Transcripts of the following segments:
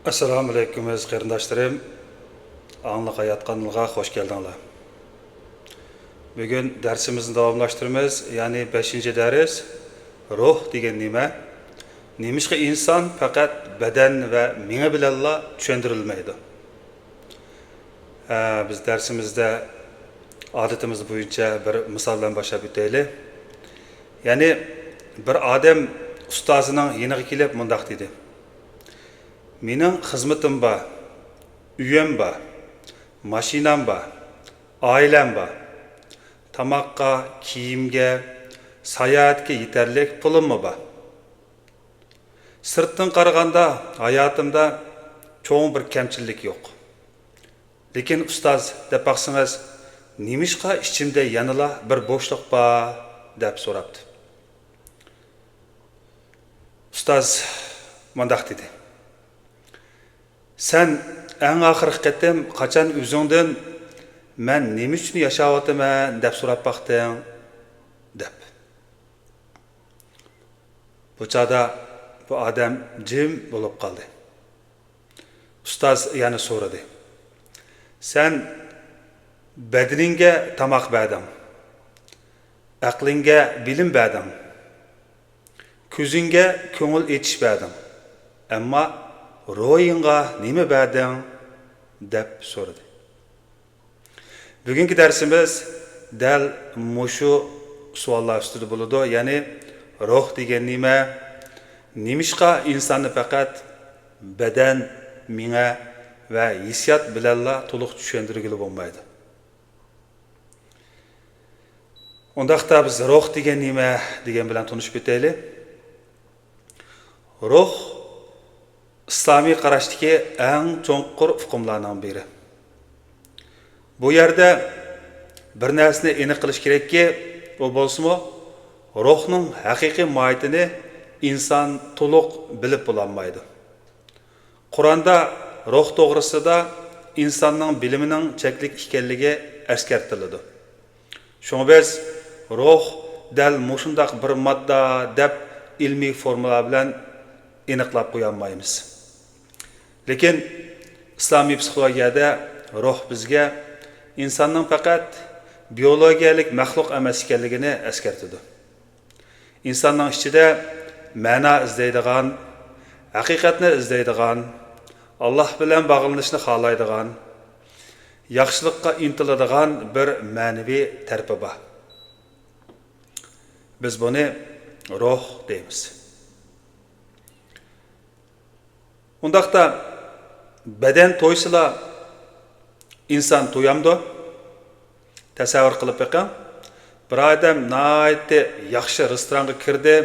Assalamu alaykum aziz qarindoshlarım. Anlık hayat kanalına hoş geldinler. Bugün dersimizni davamlaştırmamız, yani 5. ders ruh degan nima? Nemishqa inson faqat badan va miya bilanla tushuntirilmaydi. Biz dersimizde odatimiz bo'yicha bir misol bilan boshlab o'taylik. Ya'ni bir odam ustozining yeniga kelib mundaq dedi. Mening xizmatim bor, uyim bor, mashinam bor, oilam bor. Tamoqqa, kiyimga, sayohatga yetarlik pulim bor. Sirtdan qaraganda hayotimda cho'ng bir kamchilik yo'q. Lekin ustoz deb baqsangiz, nemishqa ichimda yanala bir bo'shliq bor deb so'rabdi. Ustoz mundaq dedi. Sen eng oxirgi qatim qachon o'zingdan men nima uchun yashayapman deb so'rab baqding deb. Bu chog'da bu odam jim bo'lib qoldi. Ustoz yana so'radi. Sen badaningga tamoq berding, aqlingga bilim berding, ko'zingga ko'ngil etish berding, ammo ruhingga nima berding deb so'radi. Bugungi darsimiz dal mushu savollar ustida bo'ladi. Ya'ni ruh degan nima? Nemishqa insonni faqat badan, miya va hissiyot bilanla to'liq tushuntirgili bo'lmaydi. Undaqda biz ruh degan nima degan bilan tanishib o'taylik. Ruh islomiy qarashdagi eng cho'nqur hukmlardan biri. Bu yerda bir narsani aniq qilish kerakki, u bo'lsa-mu, ruhning haqiqiy mohiyatini inson to'liq bilib bo'lolmaydi. Qur'onda ruh to'g'risida insonning bilimining cheklik ekanligi eskartiladi. Shunga biz ruh dal mushundaq bir modda deb ilmiy formula bilan aniqlab qo'ya olmaymiz. Lekin islomiy psixologiyada ruh bizga insonning faqat biologiyalik maxluq emas ekanligini eskartadi. İnsanның ichida ma'no izlaydigan, haqiqatni izlaydigan, Alloh bilan bog'lanishni xohlaydigan, yaxshilikqa intiladigan bir ma'naviy tarafı bor. Biz buni ruh deymiz. Undaqda badan to'ysila inson to'yamdi. Tasavvur qilib beqing. Bir odam nihoyatda yaxshi restoranga kirdi,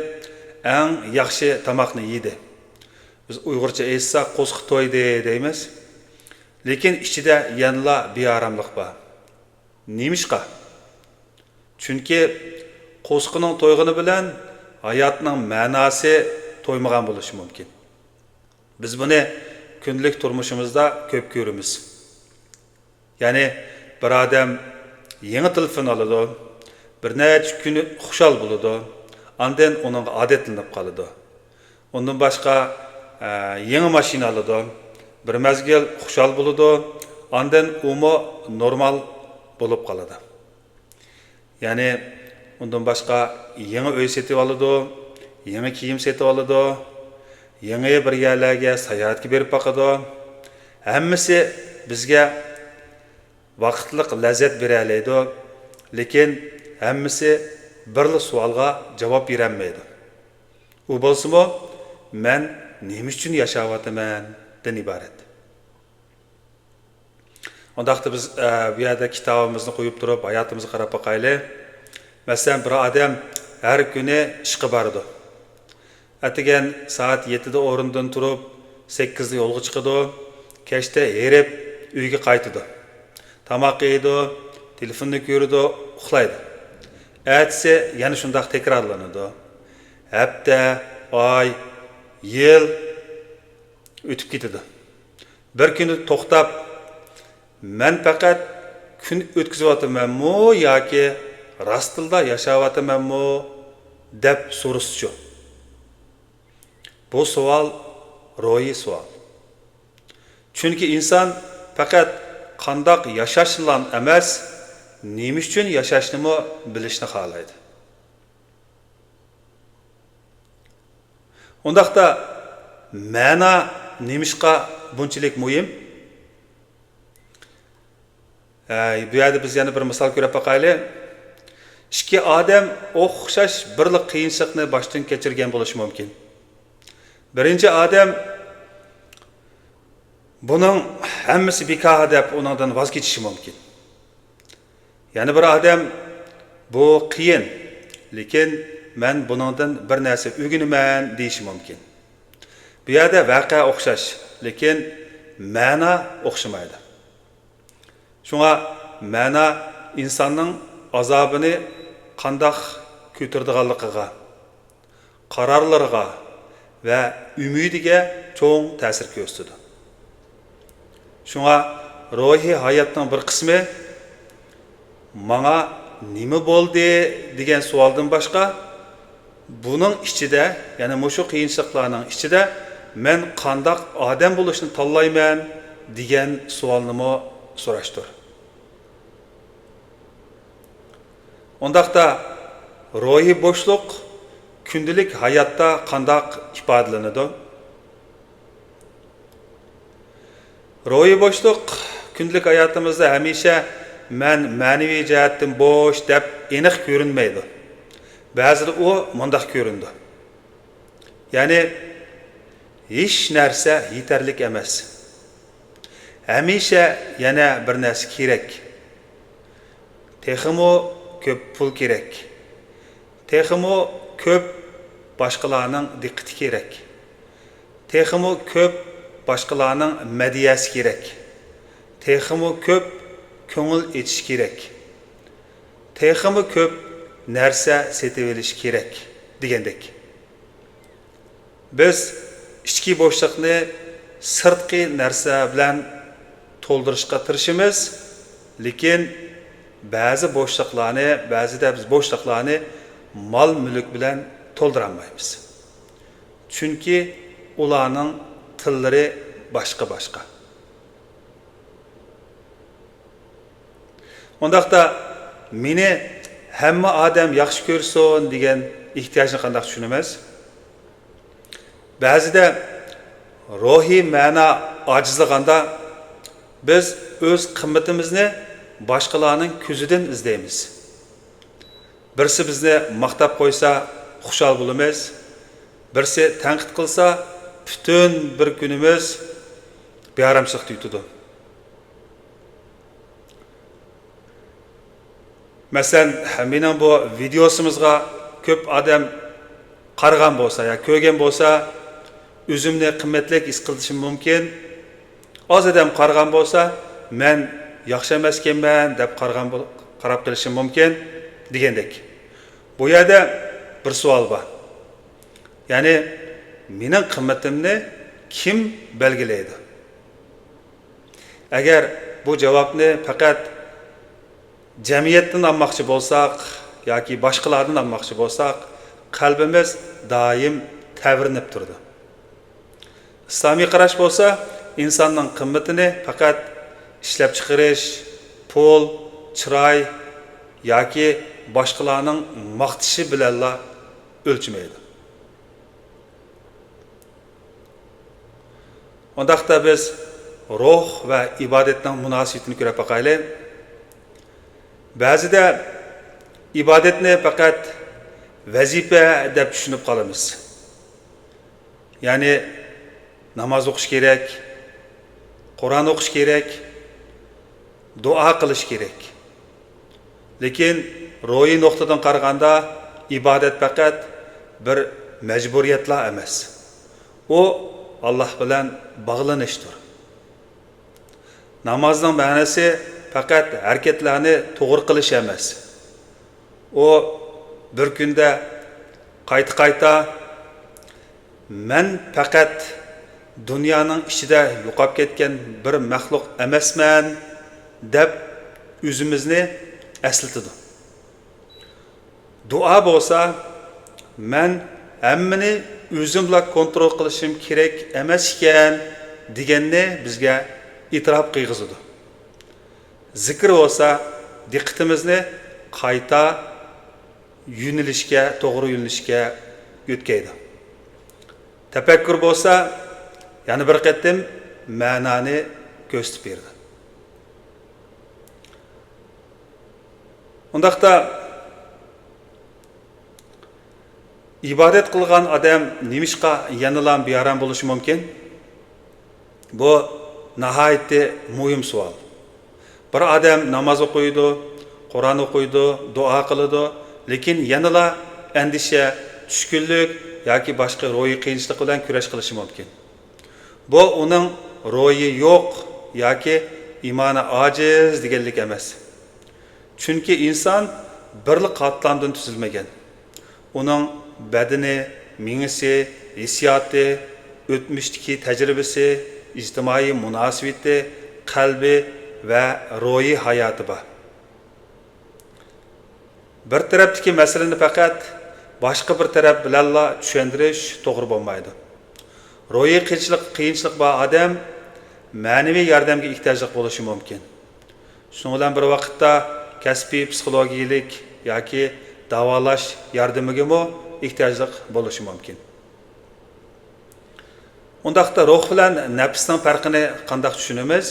eng yaxshi tamoqni yedi. Biz Uyg'urcha aytsak qo'shiq to'ydi deymiz. Lekin ichida yanla beoromlik bor. Nemishqa? Chunki qo'shiqning to'yg'ini bilan hayotning ma'nosi to'ymagan bo'lishi mumkin. Biz buni kunlik turmushimizda ko'p ko'ramiz. Ya'ni bir odam yangi telefon oladi, bir necha kun xushal bo'ladi, ondan uning odatlanib qoladi. Undan boshqa yangi mashina oladi, bir mezgil xushal bo'ladi, ondan umo normal bo'lib qoladi. Ya'ni undan boshqa yangi uy setib oladi, yangi kiyim setib oladi, yangi bir yerlarga sayohatga berib boqadi. Hammasi bizga vaqtliq lazzat beradi, lekin hammasi birli savolga javob berolmaydi. U bo'lsa-mu, men nima uchun yashayapman dan iborat. Undaqda biz bu yerda kitobimizni qo'yib turib, hayotimizga qarab boqaylik. Masalan, bir odam har kuni ishga boradi. Atigan soat 7 da o'rindan turib, 8 da yo'lga chiqadi, kechda erib uyga qaytadi. Tamoq yeydi, telefonni ko'radi, uxlaydi. Ertasi yana shundaq takrorlanadi. Hafta, oy, yil o'tib ketadi. Bir kuni to'xtab, men faqat kun o'tkazyapmanmi yoki rostda yashayapmanmi deb so'rashchi. Bu savol ro'yi savol. Chunki inson faqat qandoq yashash bilan emas, nima uchun yashashnimi bilishni xohlaydi. Undaqda ma'no nimishqa bunchalik muhim? Bu yerda biz yana bir misol ko'rib boqaylik. Ikki odam o'xshash birlik qiyinchilikni boshdan kechirgan bo'lishi mumkin. Birinchi odam buning hammasi bekor deb undan voz kechishi mumkin. Yana bir odam bu qiyin, lekin men buningdan bir narsa o'rganaman deyishi mumkin. Bu yerda voqea o'xshash, lekin ma'no o'xshamaydi. Shunga ma'no insonning azobini qandoq ko'tardiganligiga, qarorlariga va umidiga cho'ng ta'sir ko'rsatadi. Shunga ruhiy hayotning bir qismi "Manga nima bo'ldi?" degan savoldan boshqa, buning ichida, ya'ni mushu qiyinchiliklarning ichida men qandoq odam bo'lishni tanlayman degan savolni so'rashdir. Ondaqda ruhiy bo'shliq kundalik hayotda qandoq ifodalanadi? Ruhiy bo'shliq kundalik hayotimizda hamisha men ma'naviy jihatdan bo'sh deb aniq ko'rinmaydi. Ba'zida u mundaq ko'rindi. Ya'ni hech narsa yetarli emas. Hamisha yana bir narsa kerak. Texmo ko'p pul kerak. Texmo ko'p boshqalarning diqqati kerak. Texmo ko'p boshqalarning madiyasi kerak. Texmo ko'p ko'ngil etish kerak. Texmo ko'p narsa setib olish kerak degandek. Biz ichki bo'shliqni sirtqi narsa bilan to'ldirishga tirishimiz, lekin ba'zi ba'zida biz bo'shliqlarni mol-mulk bilan to'ldira olmaymiz. Chunki ularning tillari boshqa-boshqa. Undaqda meni hamma odam yaxshi ko'rsin degan ehtiyojni qanday tushunamiz? Ba'zida ruhiy ma'no ojizliganda biz o'z qimmatimizni boshqalarning ko'zidan izlaymiz. Birsi bizni maqtab qo'ysa, xushal bo'lamiz. Birsi tanqid qilsa, butun bir kunimiz bearamchilik tuyuladi. Masalan, mening bu videosimizga ko'p odam qaragan bo'lsa, ya ko'rgan bo'lsa, o'zimni qimmatli his qilishim mumkin. Oz odam qaragan bo'lsa, men yaxshi emas ekanman deb qarab qilishim mumkin degandek. Bu yerda bir savol bor. Ya'ni mening qimmatimni kim belgilaydi? Agar bu javobni faqat jamiyatdan olmoqchi bo'lsak yoki boshqalardan olmoqchi bo'lsak, qalbimiz doim tavrinib turdi. Islomiy qarash bo'lsa, insonning qimmatini faqat ishlab chiqarish, pul, chiroy yoki boshqalarning maqtishi bilan o'lchmaydi. Undaqda biz ruh va ibodatning munosabatini ko'rib boqaylik. Ba'zida ibodatni faqat vazifa deb tushunib qolamiz. Ya'ni namoz o'qish kerak, Qur'on o'qish kerak, duo qilish kerak. Lekin ruhiy nuqtadan qaraganda ibodat faqat bir majburiyatlar emas. U Alloh bilan bog'lanishdir. Namozning ma'nosi faqat harakatlarni to'g'ri qilish emas. U bir kunda qayta men faqat dunyoning ichida yo'qolib ketgan bir maxluq emasman deb o'zimizni eslatadi. Duo bo'lsa, men hammani o'zim bilan kontrol qilishim kerak emas ekan deganni bizga e'tirof qilg'izadi. Zikr bo'lsa diqqatimizni qayta to'g'ri yo'nalishga o'tkazadi. Tafakkur bo'lsa yana bir qatim ma'noni ko'rsatib berdi. Undaqda ibodat qilgan odam nimishqa yanilam bearam bo'lishi mumkin? Bu nihoyatda muhim savol. Bir odam namoz o'qiydi, Qur'on o'qiydi, duo qiladi, lekin yanala andisha, tushkunlik yoki boshqa ro'yi qiyinchilik bilan kurash qilishi mumkin. Bu uning ro'yi yo'q yoki iymoni ojiz deganlik emas. Chunki inson birlik qatlamdan tuzilmagan. Uning badani, mingisi, hissiyoti, o'tmishdagi tajribasi, ijtimoiy munosabati, qalbi va ro'yi hayoti bor. Bir tarafdagi masalani faqat boshqa bir taraf bilanla tushuntirish to'g'ri bo'lmaydi. Ro'yi qiyinchilik bor odam ma'naviy yordamga ehtiyojli bo'lishi mumkin. Shuning bilan bir vaqtda kasbiy psixologiyalik yoki davolash yordamiga mo ehtiyojli bo'lishi mumkin. Undaqda ruh bilan nafsning farqini qanday tushunamiz?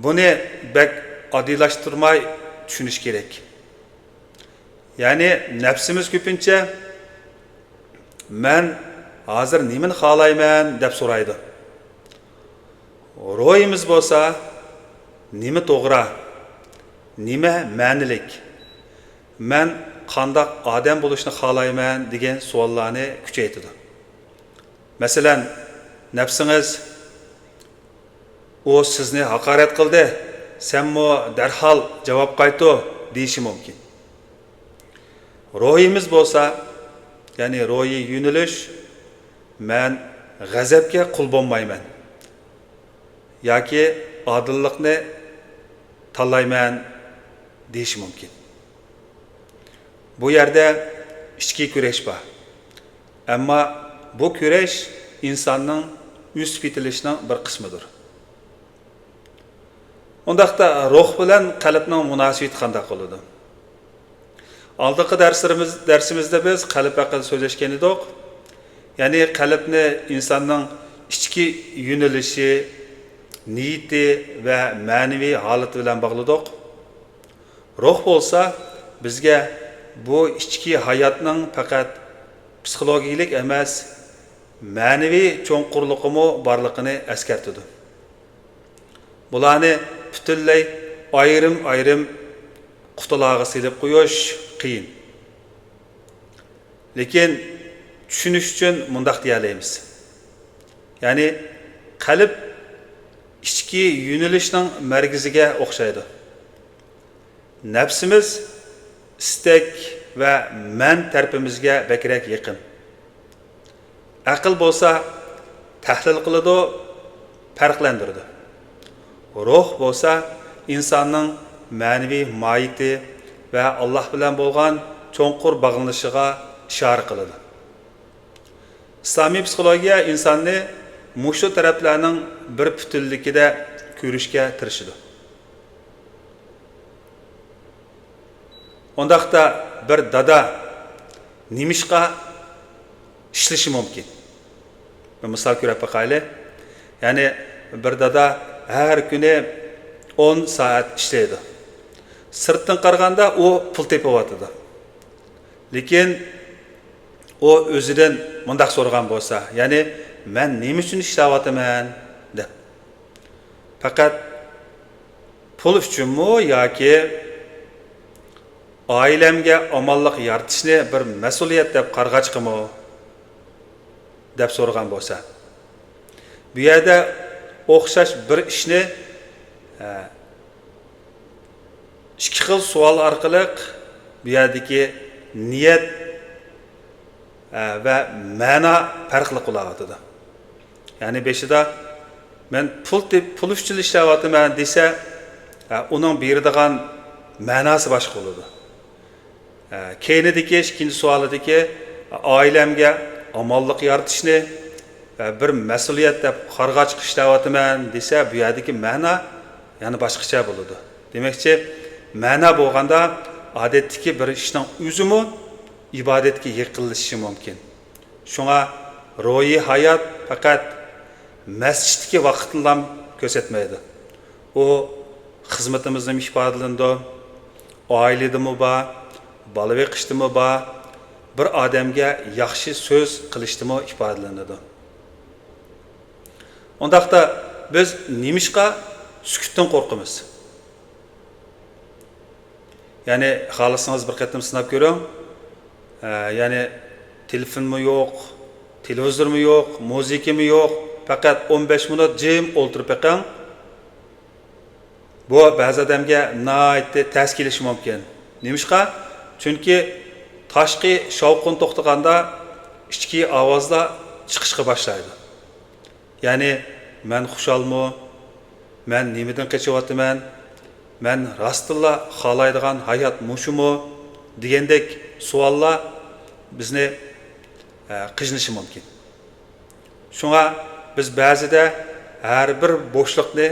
Buni bak oddiylashtirmay tushunish kerak. Ya'ni nafsimiz ko'pincha men hozir nimani xohlayman deb so'raydi. Ro'yimiz bo'lsa nima to'g'ri, nima ma'nilik, men qanday odam bo'lishni xohlayman degan savollarni kuchaytiradi. Masalan, nafsingiz o sizni haqorat qildi, senmo darhol javob qaytar deyishi mumkin. Ro'yimiz bo'lsa, ya'ni ro'yi yo'nalish, men g'azabga qul bo'lmayman yoki odillikni tanlayman deyishi mumkin. Bu yerda ichki kurash bor. Ammo bu kurash insonning o'sib ketilishining bir qismidir. Undaqda ruh bilan qalbning munosabati qanday bo'ladi? Oldingi darsimizda biz qalb haqida so'zlashgan edik. Ya'ni qalbni insonning ichki yo'nalishi, niyati va ma'naviy holati bilan bog'ladik. Ruh bo'lsa bizga bu ichki hayotning faqat psixologiyalik emas, ma'naviy cho'nqurliqimi borligini eskartadi. Bularni butunlay ayrim qutilarga silib qo'yish qiyin. Lekin tushunish uchun mundaq deyalaymiz. Ya'ni qalb ichki yo'nalishning markaziga o'xshaydi. Nafsimiz istak va men tarafimizga bakrak yaqin. Aql bo'lsa tahlil qiladi, farqlantiradi. Ruh bo'lsa insonning ma'naviy mohiyati va Alloh bilan bo'lgan cho'nqur bog'lanishiga ishora qiladi. Islomiy psixologiya insonni mushu taraflarning bir butunligida ko'rishga tirishadi. Undaqda bir dada nimishqa ishlashi mumkin. Bir misol ko'rib boqaylik. Ya'ni bir dada har kuni 10 soat ishlaydi. Sirtdan qaraganda u pul tepayotdi. Lekin u o'zidan mundaq so'ragan bo'lsa, ya'ni men nima uchun ishlayapman deb. Faqat pul uchunmi yoki oilamga omonlik yaratishni bir mas'uliyat deb qarg'achqimi deb so'ragan bo'lsa. Bu yerda o'xshash bir ishni ikki xil savol orqali bu yerdagi niyat va ma'no farqli qilyapti. Ya'ni beshida men pul uchun ishlayapman desa, uning beradigan ma'nosi boshqa bo'ladi. Keyinidagi ikkinchi savolidagi oilamga omonlik yaratishni bir mas'uliyat deb qarg'a chiqishlayapman desa, bu yerdagi ma'no yana boshqacha bo'ladi. Demakchi, ma'no bo'lganda odatdagi bir ishning o'zimi ibodatga yaqinlashishi mumkin. Shunga ruhiy hayot faqat masjiddagi vaqtni ko'rsatmaydi. U xizmatimizda ifodalanadi, oiladami bor, bola boqishdimi bor, bir odamga yaxshi so'z qilishdimi ifodalanadi. Ondaqda biz nimishqa sukutdan qo'rqamiz? Ya'ni xohlasangiz bir qatim sinab ko'ring. Ya'ni telefonmi yo'q, televizormi yo'q, muzikami yo'q, faqat 15 minut jim o'tirib eqing. Bu ba'zi odamga nihoyatda ta'sir qilishi mumkin. Nimishqa? Chunki tashqi shovqin to'xtaganda ichki ovozlar chiqishga boshlaydi. Ya'ni men xushalmi? Men nimadan qechyapman? Men rostilla xohlaydigan hayot mushumi degandek savollar bizni qijinishi mumkin. Shunga biz ba'zida har bir bo'shliqni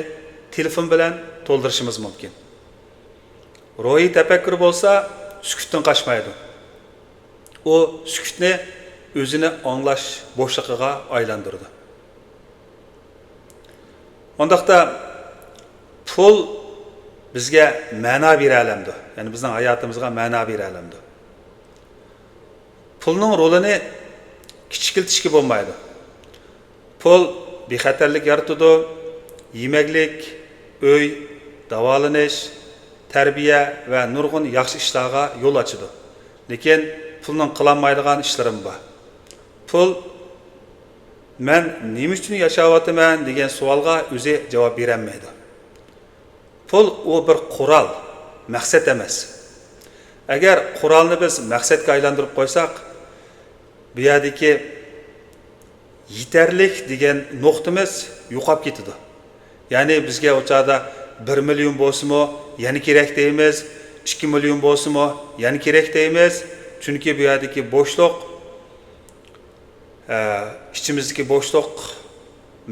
telefon bilan to'ldirishimiz mumkin. Ruhiy tafakkur bo'lsa, sukutdan qochmaydi. U sukutni o'zini anglash bo'shliqiga aylantirdi. Ondaqda pul bizga ma'no beralamdi. Ya'ni bizning hayotimizga ma'no beralamdi. Pulning rolini kichikiltishga bo'lmaydi. Pul bexatarlik yaratadi, yemaklik, uy, davolanish, tarbiya va nurg'un yaxshi ishlarga yo'l ochadi. Lekin pulning qilinmaydigan ishlarim bor. Pul men nima uchun yashayapman degan savolga o'zi javob berolmaydi. Pul u bir qurol, maqsad emas. Agar qurolni biz maqsadga aylantirib qo'ysak, bu yerdagi yetarlik degan nuqtamiz yo'qolib ketadi. Ya'ni bizga o'chada 1 million bo'lsa-mo, yana kerak deymiz, 2 million bo'lsa-mo, yana kerak deymiz. Chunki bu yerdagi bo'shliq, ichimizdagi bo'shliq,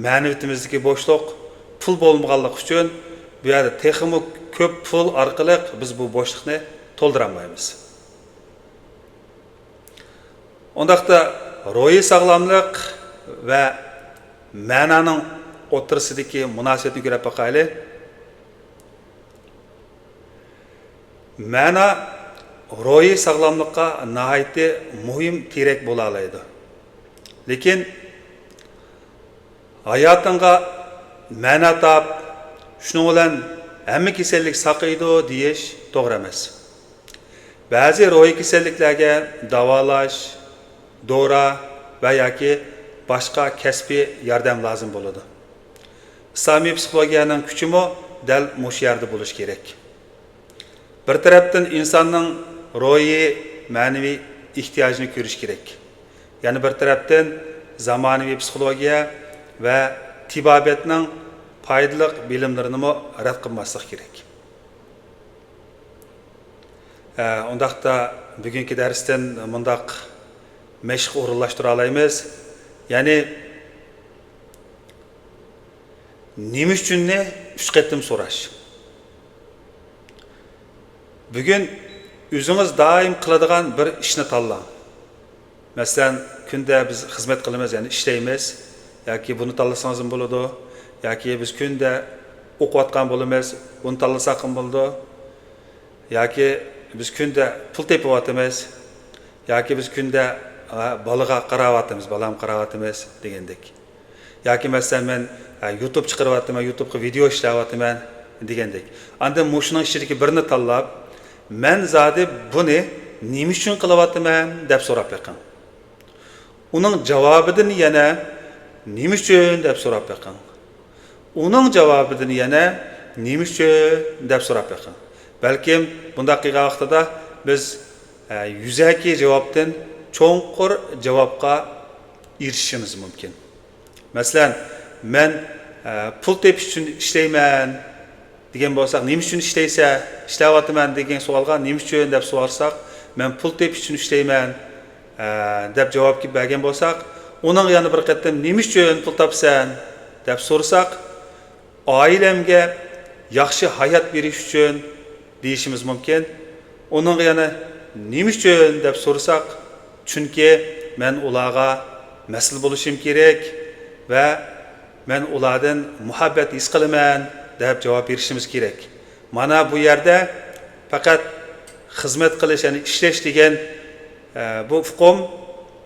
ma'naviyatimizdagi bo'shliq pul bo'lmaganligi uchun bu yerda texmi ko'p pul orqali biz bu bo'shliqni to'ldira olmaymiz. Ondaqda ruhiy sog'lomlik va ma'noning o'rtasidagi munosabatni ko'rib boqaylik. Ma'no ruhiy sog'lomlikqa nihoyatda muhim kerak bo'la oladi. Lekin hayotingga ma'no top, shuning bilan hamma kasallik saqlaydi deyish to'g'ri emas. Ba'zi ruhiy kasalliklarga davolash, dora va yoki boshqa kasbiy yordam lozim bo'ladi. Islomiy psixologiyaning kuchimi dal mush yerda bo'lish kerak. Bir tarafdan insonning ruhiy, ma'naviy ehtiyojini ko'rish kerak. Ya'ni bir tarafdan zamonaviy psixologiya va tibobatning foydali bilimlarini rad qilmaslik kerak. Undaqda bugungi darsdan mundaq mashq o'rinlashtira olamiz. Ya'ni nima uchunni 3 qatim so'rash. Bugun o'zingiz doim qiladigan bir ishni tanlang. Masalan, kunda biz xizmat qilamiz, ya'ni ishlaymiz, yoki buni tanlasangiz ham bo'ladi, yoki biz kunda o'qiyotgan bo'lamiz, buni tanlasak ham bo'ladi, yoki biz kunda pul tepayotimiz, yoki biz kunda bolaga qarayotimiz, balam qarayotimiz degandek. Yoki masalan men YouTube chiqaryapman, YouTube'ga video ishlayapman degandek. Anda mushuning ichidagi birini tanlab, men zodi buni nima uchun qilyapman deb so'rab beqing. Uning javobidan yana nima uchun deb so'rab beqing. Uning javobidan yana nima uchun deb so'rab beqing. Balkim bundaq qilgan vaqtida biz yuzaki javobdan cho'nqur javobga erishishimiz mumkin. Masalan, men pul tepish uchun ishlayman degan bo'lsak, nima uchun ishlaysa, ishlayapman degan savolga nima uchun deb so'rarsak, men pul tepish uchun ishlayman deb javob bergan bo'lsak, Onun yana bir qatam nima uchun pul topsan deb so'rasak, oilamga yaxshi hayot berish uchun deyishimiz mumkin. Onun yana nima uchun deb so'rasak, chunki men ularga mas'ul bo'lishim kerak va men ulardan muhabbat his qilaman deb javob berishimiz kerak. Mana bu yerda faqat xizmat qilish, ya'ni ishlash degan bu hukm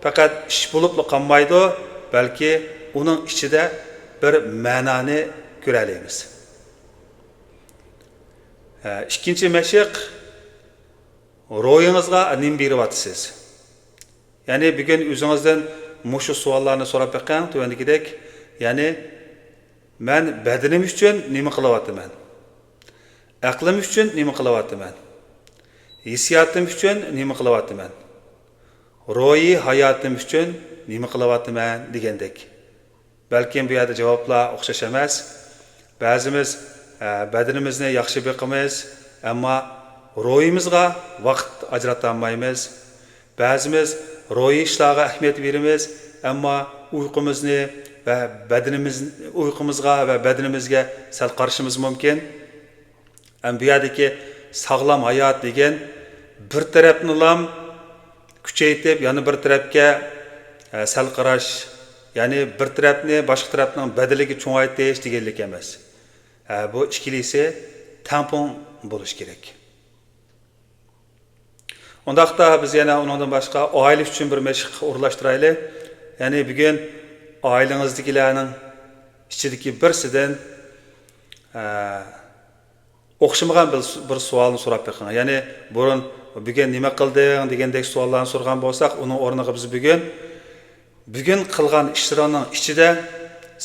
faqat ish bo'lib qolmaydi, balki uning ichida bir ma'noni ko'ramiz. İkinci meşik, ro'yingizga nima beryapsiz? Ya'ni bugun o'zingizdan mushu savollarni so'rab beqing, tuvandagidek, ya'ni men badanim uchun nima qilyapman? Aqlim uchun nima qilyapman? Hissiyotim uchun nima qilyapman? Ro'yi hayotim uchun nima qilyapman degandek. Balkim bu yerda javoblar o'xshash emas. Ba'zimiz badanimizni yaxshi beqimiz, ammo ro'yimizga vaqt ajrata olmaymiz. Ba'zimiz ro'yi ishlarga ahamiyat beramiz, ammo uyqumizni va uyqumizga va badanimizga sal qarashimiz mumkin. Bu yerdagi sog'lom hayot degan bir tarafni ham kuchaytirib, yana bir tarafga sal qarash, ya'ni bir tarafni boshqa tarafning badaliga cho'ngaytirish deganlik emas. Bu ikkilisi tampon bo'lish kerak. Ondaqda biz yana undan boshqa oila uchun bir mashq o'rlashtiraylik. Ya'ni bugun oilangizdagilarning ichidagi birsidan o'xshamagan bir savolni so'rab beqing. Ya'ni burun bugun nima qilding degandek savollarni so'ragan bo'lsak, uning o'rniga biz bugun qilgan ishlarning ichida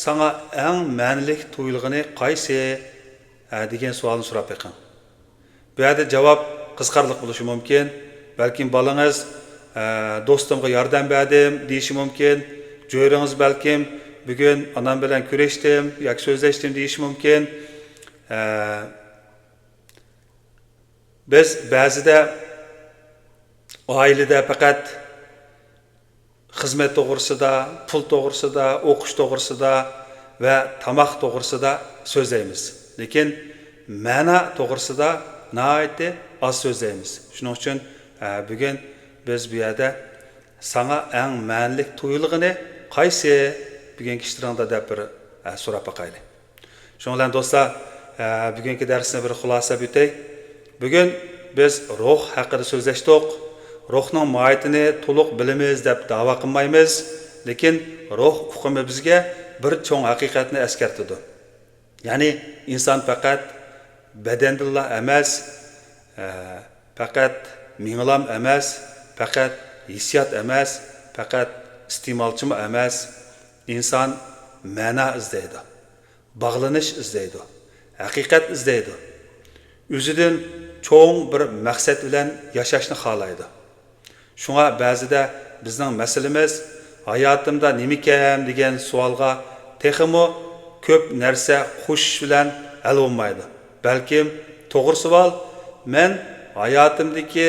sana eng ma'nili tuyulg'ini qaysi degan savolni so'rab beqing. Bu yerda javob qiziqarli bo'lishi mumkin. Balkim bolangiz do'stimga yordam berdim deyishi mumkin. Jo'rangiz balkim bugun onam bilan kurashdim yoki so'zlashdim deyishi mumkin. Biz ba'zida oilada faqat xizmat to'g'risida, pul to'g'risida, o'qish to'g'risida va tamoq to'g'risida so'zlaymiz. Lekin ma'no to'g'risida nihoyatda oz so'zlaymiz. Shuning uchun bugun biz bu yerda sana eng ma'nili tuyulg'ini qaysi bugungi ishtirongda deb bir so'rab boqaylik. Shuning bilan do'stlar, bugungi darsni bir xulosa bitay. Bugun biz ruh haqida so'zlashdik. Ruhning mohiyatini to'liq bilamiz deb da'vo qilmaymiz, lekin ruh hukmi bizga bir cho'ng haqiqatni eskartadi. Ya'ni inson faqat badandilla emas, faqat minglam emas, faqat hissiyot emas, faqat iste'molchimi emas. Inson ma'no izlaydi, bog'lanish izlaydi, haqiqat izlaydi. O'zidan cho'ng bir maqsad bilan yashashni xohlaydi. Shunga ba'zida bizning masalamiz hayotimda nima ekan degan savolga texmo ko'p narsa xush bilan hal bo'lmaydi. Balkim to'g'ri savol, men hayotimdagi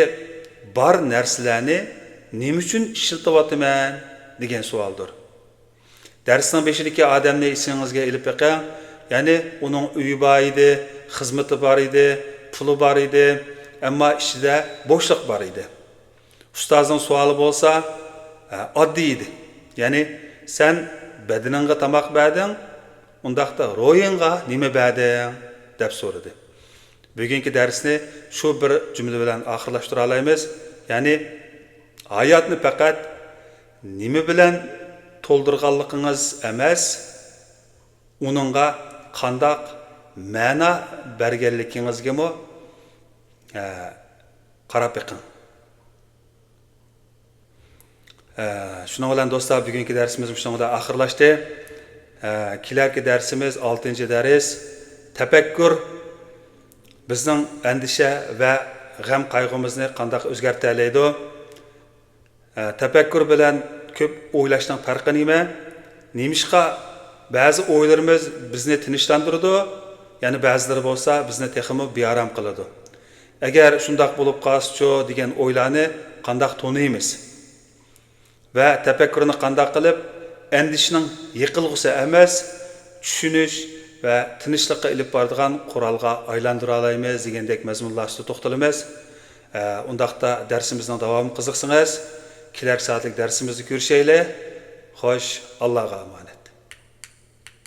bor narsalarni nima uchun ishlatyapman degan savoldir. Darsning beshidagi odamni esingizga ilib beqing, ya'ni uning uyi bor edi, xizmati bor edi, puli bor edi, ammo ichida bo'shliq bor edi. Ustozning savoli bo'lsa, oddiy edi. Ya'ni sen badaningga tamoq berding, undaqda ro'yingga nima berding deb so'radi. Bugungi darsni shu bir jumla bilan oxirlashtira olamiz. Ya'ni hayotni faqat nima bilan to'ldirganligingiz emas, uningga qandoq ma'no berganligingizga qarab beqing. Shuning bilan do'stlar, bugungi darsimiz shunga oxirlashdi. Kelarki darsimiz 6-dars tafakkur bizning andisha va g'am qayg'umizni qandoq o'zgartiradi? Tafakkur bilan ko'p o'ylashning farqi nima? Nemishqa ba'zi o'ylarimiz bizni tinchlantiradi, ya'ni ba'zilari bo'lsa bizni texmo bearam qiladi. Agar shundoq bo'lib qolsa-chu degan o'ylarni qandoq toniymiz? Va tafakkurni qandoq qilib endişinin yıkılgısı emas, tushunish va tinchlikqa ilib boradigan qurolga aylandira olamiz degandek mazmunlarda to'xtalamiz. Undaqda darsimizning davomi qiziqsangiz, kelar soatlik darsimizni ko'rishaylik. Xo'sh, Allohga omonat.